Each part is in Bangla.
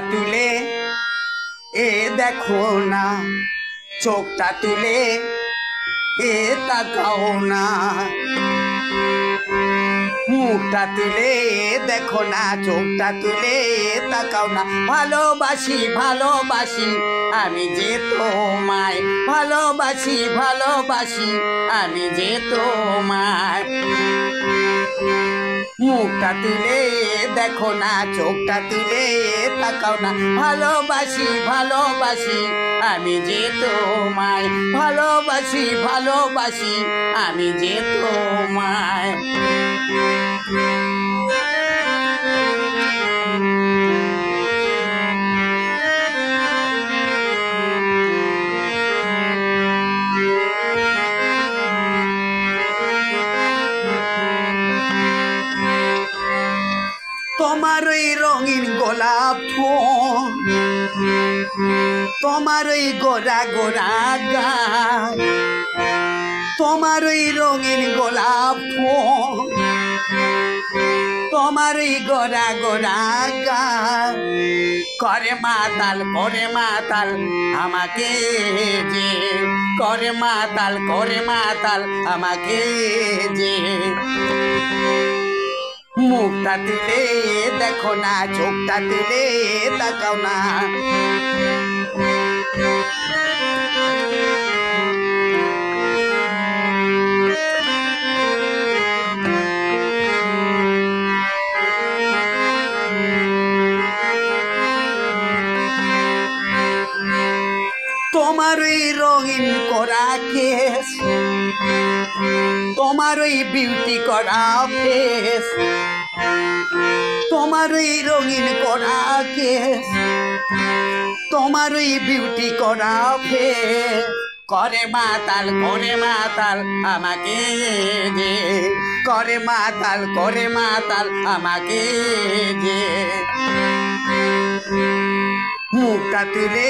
তুলে এ দেখো না, চোখটা তুলে এ তাকাও না, মুখটা তুলে দেখো না, চোখটা তুলে তাকাও না। ভালোবাসি ভালোবাসি আমি যে তোমায়, ভালোবাসি ভালোবাসি আমি যে তোমায়। মুখটা তুলে দেখো না, চোখটা তুলে তাকাও না। ভালোবাসি ভালোবাসি আমি যে তোমায়, ভালোবাসি ভালোবাসি আমি যে তোমায়। তোমার ওই রঙিন গোলাপ ফুল, তোমার ওই গোরা গোরা গাল, তোমার ওই রঙিন গোলাপ ফুল, তোমার ওই গোরা গোরা গাল করে মাতাল আমাকে যে, করে মাতাল আমাকে যে। মুখটা তুলে দেখো না, চোখটা তুলে তাকাও না। তোমার ওই রঙিন করা কেস, তোমার ওই বিউটি করা ফেস, তোমার ওই রঙিন করা কেস, তোমার ওই বিউটি করা ফেস করে মাতাল আমাকে যে, করে মাতাল আমাকে যে। মুখটা তুলে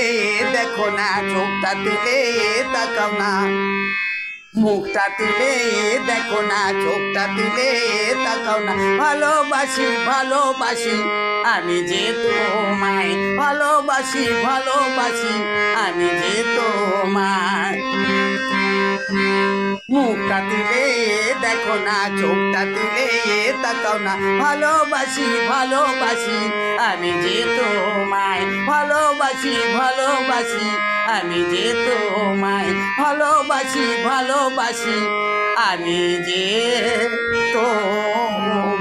দেখো না, চোখটা তুলে তাকাও না, মুখটা তুলে দেখো না, চোখটা তুলে তাকাও না। ভালোবাসি ভালোবাসি আমি যে তোমায়, ভালোবাসি ভালোবাসি আমি যে তোমায়। মুখটা তুলে দেখো না, চোখটা তুলে তাকাও না। ভালোবাসি ভালোবাসি আমি যে তোমায়, ভালোবাসি ভালোবাসি আমি যে তোমায়, ভালোবাসি ভালোবাসি আমি যে তোমায়।